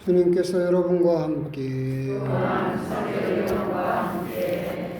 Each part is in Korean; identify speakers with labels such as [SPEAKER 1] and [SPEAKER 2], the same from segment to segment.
[SPEAKER 1] 주님께서 여러분과 함께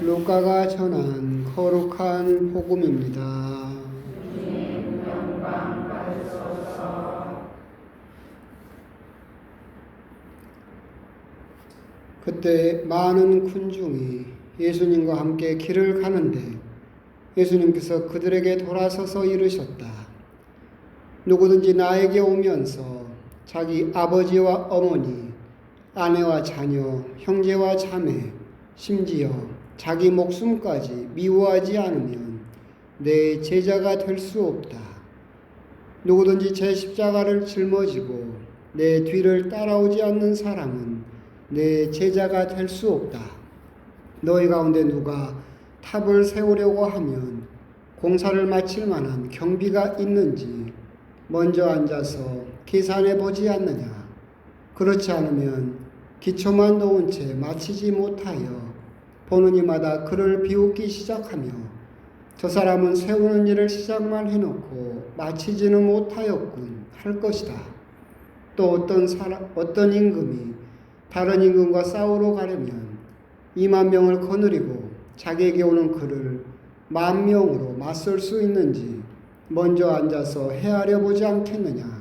[SPEAKER 1] 루카가 전한 거룩한 복음입니다. 그때 많은 군중이 예수님과 함께 길을 가는데 예수님께서 그들에게 돌아서서 이르셨다. 누구든지 나에게 오면서 자기 아버지와 어머니, 아내와 자녀, 형제와 자매, 심지어 자기 목숨까지 미워하지 않으면 내 제자가 될 수 없다. 누구든지 제 십자가를 짊어지고 내 뒤를 따라오지 않는 사람은 내 제자가 될 수 없다. 너희 가운데 누가 탑을 세우려고 하면 공사를 마칠 만한 경비가 있는지 먼저 앉아서 계산해 보지 않느냐. 그렇지 않으면 기초만 놓은 채 마치지 못하여 보는 이마다 그를 비웃기 시작하며 저 사람은 세우는 일을 시작만 해놓고 마치지는 못하였군 할 것이다. 또 어떤 임금이 다른 임금과 싸우러 가려면 2만 명을 거느리고 자기에게 오는 그를 10,000명으로 맞설 수 있는지 먼저 앉아서 헤아려 보지 않겠느냐.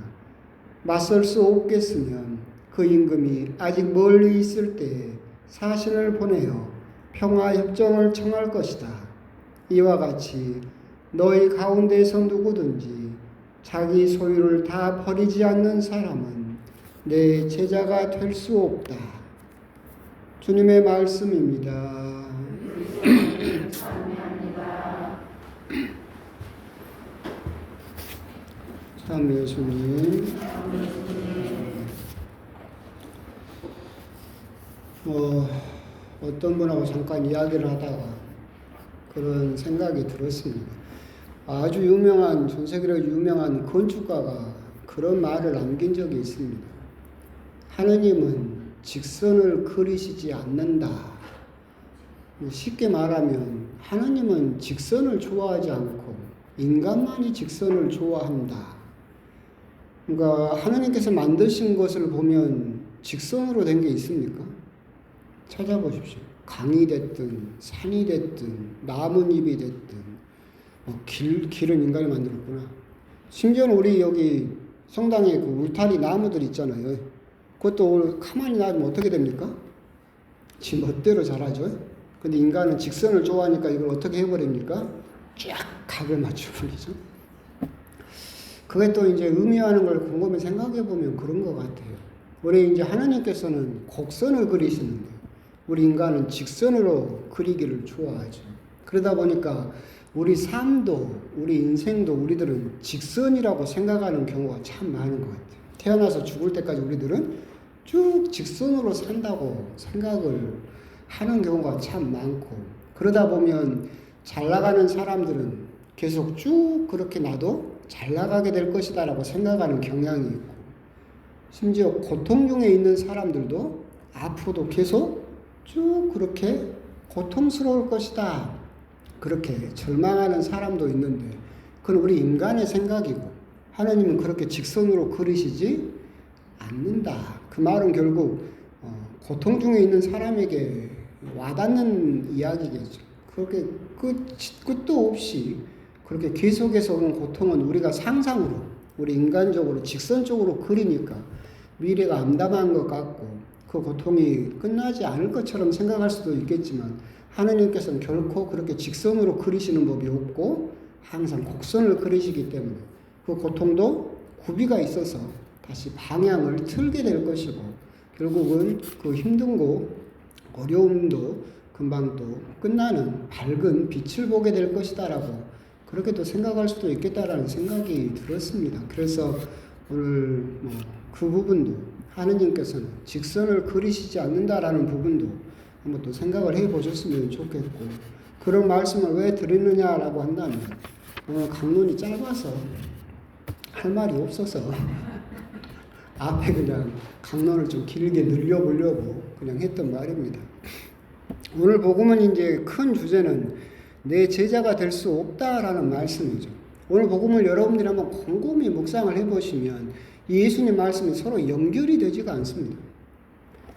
[SPEAKER 1] 맞설 수 없겠으면 그 임금이 아직 멀리 있을 때에 사신을 보내어 평화협정을 청할 것이다. 이와 같이 너희 가운데에서 누구든지 자기 소유를 다 버리지 않는 사람은 내 제자가 될 수 없다. 주님의 말씀입니다. 참 예수님. 어떤 분하고 잠깐 이야기를 하다가 그런 생각이 들었습니다. 아주 유명한, 전 세계로 유명한 건축가가 그런 말을 남긴 적이 있습니다. 하느님은 직선을 그리시지 않는다. 쉽게 말하면 하느님은 직선을 좋아하지 않고 인간만이 직선을 좋아한다. 그러니까 하느님께서 만드신 것을 보면 직선으로 된 게 있습니까? 찾아보십시오. 강이 됐든 산이 됐든 나뭇잎이 됐든 길은 인간이 만들었구나. 심지어는 우리 여기 성당에 그 울타리 나무들 있잖아요. 그것도 가만히 놔두면 어떻게 됩니까? 지 멋대로 자라죠. 근데 인간은 직선을 좋아하니까 이걸 어떻게 해버립니까? 쫙 각을 맞춰버리죠. 그게 또 이제 의미하는 걸 곰곰이 생각해 보면 그런 것 같아요. 우리 이제 하나님께서는 곡선을 그리시는데 우리 인간은 직선으로 그리기를 좋아하죠. 그러다 보니까 우리 삶도 우리 인생도 우리들은 직선이라고 생각하는 경우가 참 많은 것 같아요. 태어나서 죽을 때까지 우리들은 쭉 직선으로 산다고 생각을 하는 경우가 참 많고, 그러다 보면 잘 나가는 사람들은 계속 쭉 그렇게 나도 잘 나가게 될 것이다라고 생각하는 경향이 있고, 심지어 고통 중에 있는 사람들도 앞으로도 계속 쭉 그렇게 고통스러울 것이다 그렇게 절망하는 사람도 있는데, 그건 우리 인간의 생각이고 하나님은 그렇게 직선으로 그리시지 않는다. 그 말은 결국 고통 중에 있는 사람에게 와닿는 이야기겠죠. 그렇게 끝도 없이 그렇게 계속해서 오는 고통은 우리가 상상으로, 우리 인간적으로 직선적으로 그리니까 미래가 암담한 것 같고 그 고통이 끝나지 않을 것처럼 생각할 수도 있겠지만, 하나님께서는 결코 그렇게 직선으로 그리시는 법이 없고 항상 곡선을 그리시기 때문에 그 고통도 구비가 있어서 다시 방향을 틀게 될 것이고, 결국은 그 힘든 거 어려움도 금방 또 끝나는 밝은 빛을 보게 될 것이다라고 그렇게 또 생각할 수도 있겠다라는 생각이 들었습니다. 그래서 오늘 그 부분도 하느님께서는 직선을 그리시지 않는다라는 부분도 한번 또 생각을 해 보셨으면 좋겠고, 그런 말씀을 왜 드리느냐라고 한다면 오늘 강론이 짧아서 할 말이 없어서 앞에 그냥 강론을 좀 길게 늘려보려고 그냥 했던 말입니다. 오늘 복음은 이제 큰 주제는 내 제자가 될 수 없다라는 말씀이죠. 오늘 복음을 여러분들이 한번 곰곰이 묵상을 해보시면 이 예수님 말씀이 서로 연결이 되지가 않습니다.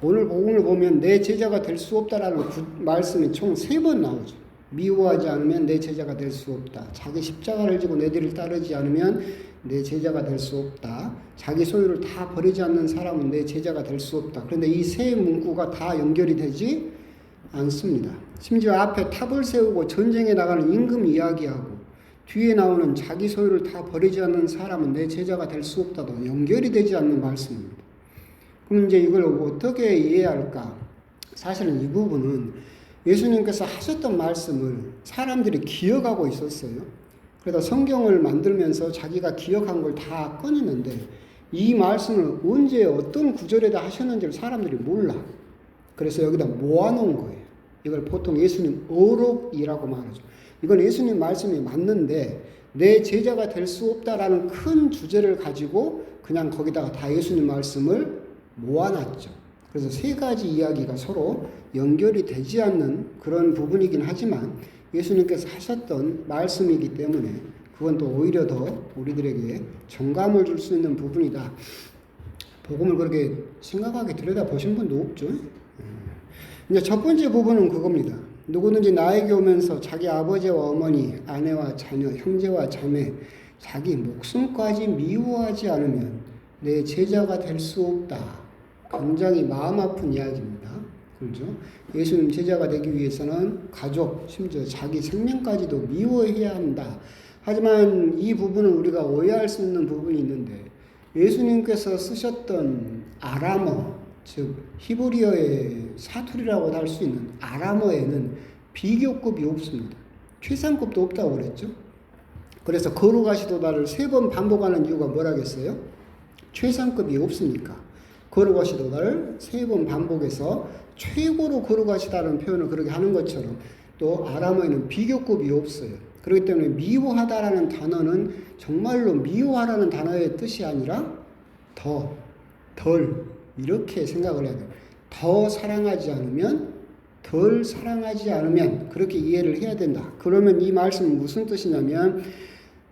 [SPEAKER 1] 오늘 복음을 보면 내 제자가 될 수 없다라는 말씀이 총 3번 나오죠. 미워하지 않으면 내 제자가 될 수 없다. 자기 십자가를 지고 내 뒤를 따르지 않으면 내 제자가 될 수 없다. 자기 소유를 다 버리지 않는 사람은 내 제자가 될 수 없다. 그런데 이 세 문구가 다 연결이 되지 않습니다. 심지어 앞에 탑을 세우고 전쟁에 나가는 임금 이야기하고 뒤에 나오는 자기 소유를 다 버리지 않는 사람은 내 제자가 될 수 없다도 연결이 되지 않는 말씀입니다. 그럼 이제 이걸 어떻게 이해할까? 사실은 이 부분은 예수님께서 하셨던 말씀을 사람들이 기억하고 있었어요. 그러다 성경을 만들면서 자기가 기억한 걸 다 꺼내는데 이 말씀을 언제 어떤 구절에다 하셨는지를 사람들이 몰라. 그래서 여기다 모아놓은 거예요. 이걸 보통 예수님 어록이라고 말하죠. 이건 예수님 말씀이 맞는데 내 제자가 될 수 없다라는 큰 주제를 가지고 그냥 거기다가 다 예수님 말씀을 모아놨죠. 그래서 3가지 이야기가 서로 연결이 되지 않는 그런 부분이긴 하지만 예수님께서 하셨던 말씀이기 때문에 그건 또 오히려 더 우리들에게 정감을 줄 수 있는 부분이다. 복음을 그렇게 심각하게 들여다보신 분도 없죠. 이제 첫 번째 부분은 그겁니다. 누구든지 나에게 오면서 자기 아버지와 어머니, 아내와 자녀, 형제와 자매, 자기 목숨까지 미워하지 않으면 내 제자가 될 수 없다. 굉장히 마음 아픈 이야기입니다. 그렇죠? 예수님 제자가 되기 위해서는 가족, 심지어 자기 생명까지도 미워해야 한다. 하지만 이 부분은 우리가 오해할 수 있는 부분이 있는데 예수님께서 쓰셨던 아람어, 즉 히브리어의 사투리라고 할 수 있는 아람어에는 비교급이 없습니다. 최상급도 없다고 그랬죠. 그래서 거룩하시도다를 3번 반복하는 이유가 뭐라겠어요? 최상급이 없으니까. 거룩하시도다를 3번 반복해서 최고로 거룩하시다는 표현을 그렇게 하는 것처럼 또 아람어에는 비교급이 없어요. 그렇기 때문에 미워하다라는 단어는 정말로 미워하라는 단어의 뜻이 아니라 덜 이렇게 생각을 해야 돼요. 더 사랑하지 않으면 덜 사랑하지 않으면 그렇게 이해를 해야 된다. 그러면 이 말씀은 무슨 뜻이냐면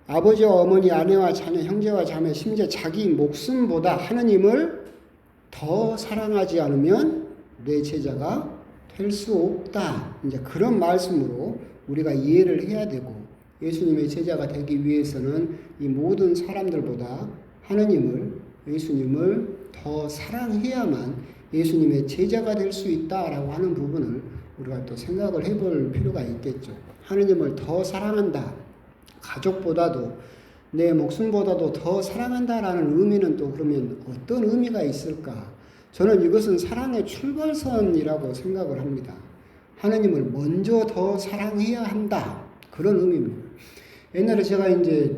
[SPEAKER 1] 아버지와 어머니, 아내와 자녀, 형제와 자매, 심지어 자기 목숨보다 하느님을 더 사랑하지 않으면 내 제자가 될 수 없다. 이제 그런 말씀으로 우리가 이해를 해야 되고 예수님의 제자가 되기 위해서는 이 모든 사람들보다 하느님을, 예수님을 더 사랑해야만 예수님의 제자가 될 수 있다라고 하는 부분을 우리가 또 생각을 해볼 필요가 있겠죠. 하느님을 더 사랑한다. 가족보다도 내 목숨보다도 더 사랑한다라는 의미는 또 그러면 어떤 의미가 있을까? 저는 이것은 사랑의 출발선이라고 생각을 합니다. 하느님을 먼저 더 사랑해야 한다. 그런 의미입니다. 옛날에 제가 이제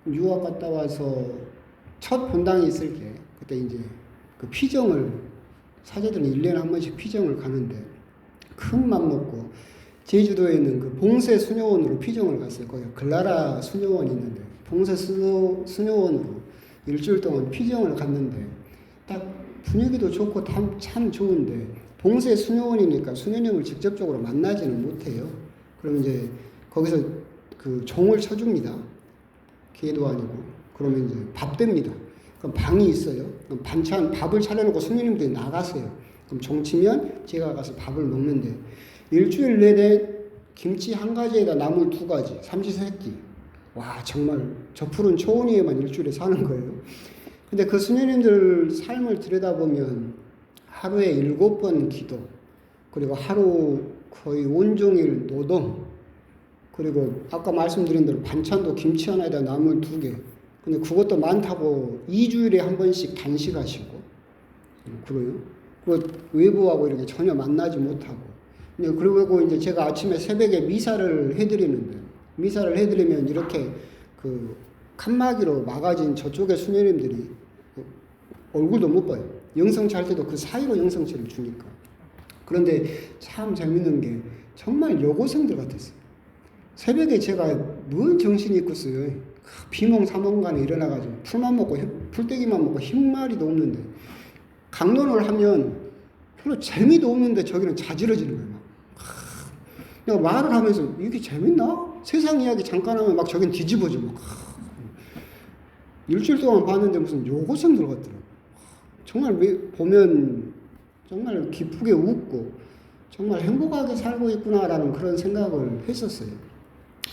[SPEAKER 1] 유학 갔다 와서 첫 본당이 있을 때 그때 이제 그 피정을 사제들은 1년에 한 번씩 피정을 가는데 큰 맘 먹고 제주도에 있는 그 봉쇄 수녀원으로 피정을 갔어요. 거기 글라라 수녀원이 있는데 봉쇄 수녀원으로 일주일 동안 피정을 갔는데 딱 분위기도 좋고 참 좋은데 봉쇄 수녀원이니까 수녀님을 직접적으로 만나지는 못해요. 그럼 이제 거기서 그 종을 쳐줍니다. 개도 아니고. 그러면 이제 밥 됩니다. 그럼 방이 있어요. 그럼 밥을 차려놓고 수녀님들이 나가세요. 그럼 종 치면 제가 가서 밥을 먹는데 일주일 내내 김치 1가지에다 나물 2가지, 삼시세끼. 와, 정말 저 푸른 초원위에만 일주일에 사는 거예요. 근데 그 수녀님들 삶을 들여다보면 하루에 7번 기도, 그리고 하루 거의 온종일 노동, 그리고 아까 말씀드린 대로 반찬도 김치 하나에다 나물 2개. 근데 그것도 많다고 2주일에 한 번씩 단식하시고, 그래요. 그리고 외부하고 이렇게 전혀 만나지 못하고. 그리고 이제 제가 아침에 새벽에 미사를 해드리는데, 미사를 해드리면 이렇게 그 칸막이로 막아진 저쪽의 수녀님들이 얼굴도 못 봐요. 영성치 할 때도 그 사이로 영성치를 주니까. 그런데 참 재밌는 게 정말 여고생들 같았어요. 새벽에 제가 뭔 정신이 있겠어요. 비몽사몽간에 일어나가지고 풀만 먹고 풀떼기만 먹고 흰말이도 없는데 강론을 하면 별로 재미도 없는데 저기는 자지러지는 거예요. 내가 말을 하면서 이게 재밌나? 세상 이야기 잠깐 하면 막 저긴 뒤집어져. 막. 일주일 동안 봤는데 무슨 여고생들 같더라고요. 정말 보면 정말 기쁘게 웃고 정말 행복하게 살고 있구나라는 그런 생각을 했었어요.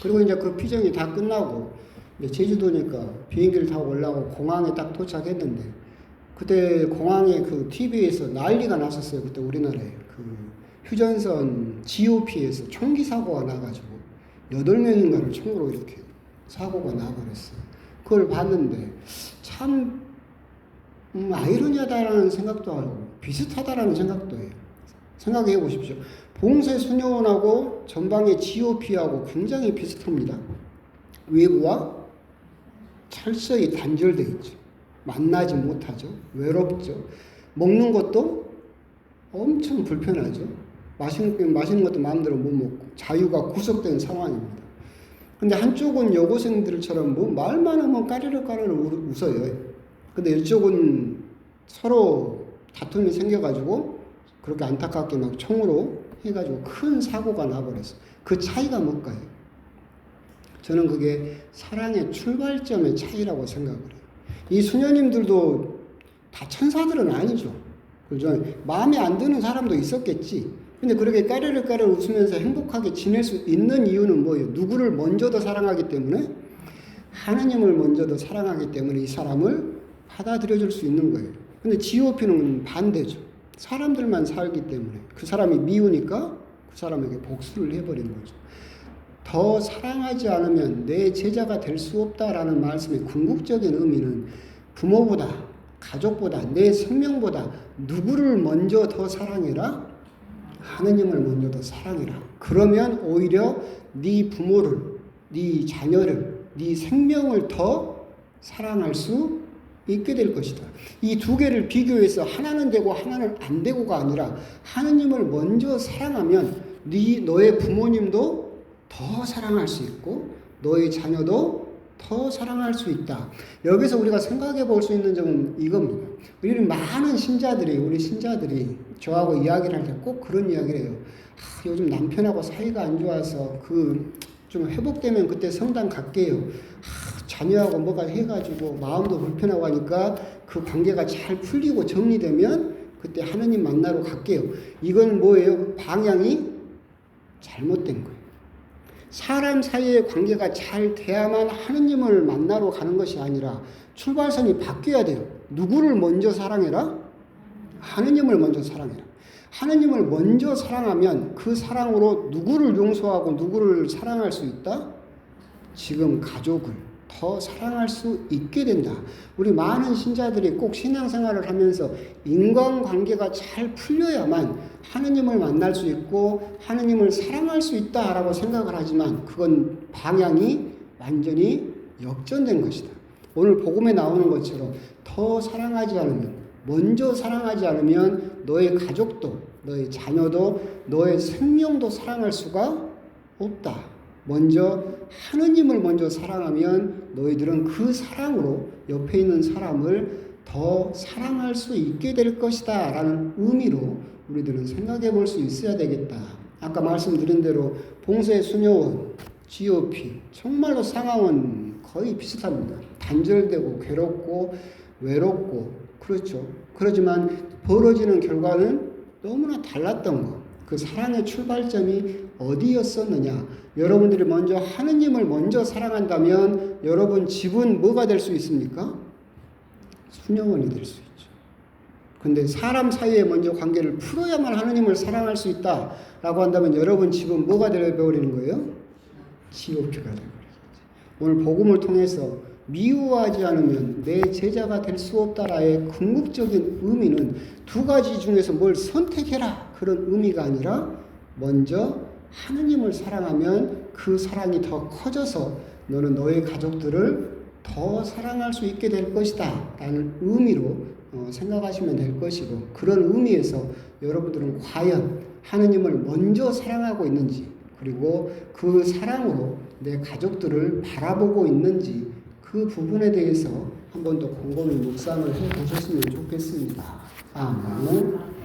[SPEAKER 1] 그리고 이제 그 피정이 다 끝나고 이제 제주도니까 비행기를 타고 올라오고 공항에 딱 도착했는데 그때 공항에 그 TV에서 난리가 났었어요. 그때 우리나라에 그 휴전선 GOP에서 총기 사고가 나가지고 8명인가를 총으로 이렇게 사고가 나버렸어요. 그걸 봤는데 참 아이러니하다라는 생각도 하고 비슷하다라는 생각도 해요. 생각해 보십시오. 봉쇄수녀원하고 전방의 GOP하고 굉장히 비슷합니다. 외부와 철저히 단절되어 있죠. 만나지 못하죠. 외롭죠. 먹는 것도 엄청 불편하죠. 맛있는 것도 마음대로 못 먹고 자유가 구속된 상황입니다. 근데 한쪽은 여고생들처럼 뭐 말만 하면 까르르 웃어요. 근데 이쪽은 서로 다툼이 생겨가지고 그렇게 안타깝게 막 총으로 해가지고 큰 사고가 나버렸어요. 그 차이가 뭘까요? 저는 그게 사랑의 출발점의 차이라고 생각을 해요. 이 수녀님들도 다 천사들은 아니죠. 그죠? 마음에 안 드는 사람도 있었겠지. 근데 그렇게 까르르 웃으면서 행복하게 지낼 수 있는 이유는 뭐예요? 누구를 먼저 더 사랑하기 때문에? 하느님을 먼저 더 사랑하기 때문에 이 사람을 받아들여 줄 수 있는 거예요. 근데 GOP는 반대죠. 사람들만 살기 때문에 그 사람이 미우니까 그 사람에게 복수를 해버린 거죠. 더 사랑하지 않으면 내 제자가 될 수 없다라는 말씀의 궁극적인 의미는 부모보다 가족보다 내 생명보다 누구를 먼저 더 사랑해라? 하느님을 먼저 더 사랑해라. 그러면 오히려 네 부모를, 네 자녀를, 네 생명을 더 사랑할 수 있게 될 것이다. 이 두 개를 비교해서 하나는 되고 하나는 안 되고가 아니라 하느님을 먼저 사랑하면 너의 부모님도 더 사랑할 수 있고 너의 자녀도 더 사랑할 수 있다. 여기서 우리가 생각해 볼 수 있는 점은 이겁니다. 우리는 많은 우리 신자들이 저하고 이야기를 할 때 꼭 그런 이야기를 해요. 요즘 남편하고 사이가 안 좋아서 좀 회복되면 그때 성당 갈게요. 자녀하고 뭐가 해가지고 마음도 불편하고 하니까 그 관계가 잘 풀리고 정리되면 그때 하느님 만나러 갈게요. 이건 뭐예요? 방향이 잘못된 거예요. 사람 사이의 관계가 잘 돼야만 하느님을 만나러 가는 것이 아니라 출발선이 바뀌어야 돼요. 누구를 먼저 사랑해라? 하느님을 먼저 사랑해라. 하느님을 먼저 사랑하면 그 사랑으로 누구를 용서하고 누구를 사랑할 수 있다? 지금 가족을 더 사랑할 수 있게 된다. 우리 많은 신자들이 꼭 신앙생활을 하면서 인간관계가 잘 풀려야만 하느님을 만날 수 있고 하느님을 사랑할 수 있다라고 생각을 하지만 그건 방향이 완전히 역전된 것이다. 오늘 복음에 나오는 것처럼 더 사랑하지 않으면, 먼저 사랑하지 않으면 너의 가족도, 너의 자녀도, 너의 생명도 사랑할 수가 없다. 먼저 하느님을 먼저 사랑하면 너희들은 그 사랑으로 옆에 있는 사람을 더 사랑할 수 있게 될 것이다 라는 의미로 우리들은 생각해 볼 수 있어야 되겠다. 아까 말씀드린 대로 봉쇄수녀원, GOP 정말로 상황은 거의 비슷합니다. 단절되고 괴롭고 외롭고 그렇죠. 그렇지만 벌어지는 결과는 너무나 달랐던 것. 그 사랑의 출발점이 어디였었느냐. 여러분들이 먼저 하느님을 먼저 사랑한다면 여러분 집은 뭐가 될 수 있습니까? 수녀원이 될 수 있죠. 근데 사람 사이에 먼저 관계를 풀어야만 하느님을 사랑할 수 있다라고 한다면 여러분 집은 뭐가 되어버리는 거예요? GOP가 되어버리죠. 오늘 복음을 통해서 미워하지 않으면 내 제자가 될 수 없다라의 궁극적인 의미는 두 가지 중에서 뭘 선택해라 그런 의미가 아니라 먼저 하느님을 사랑하면 그 사랑이 더 커져서 너는 너의 가족들을 더 사랑할 수 있게 될 것이다 라는 의미로 생각하시면 될 것이고, 그런 의미에서 여러분들은 과연 하느님을 먼저 사랑하고 있는지, 그리고 그 사랑으로 내 가족들을 바라보고 있는지 그 부분에 대해서 한 번 더 곰곰이 묵상을 해보셨으면 좋겠습니다. 아멘.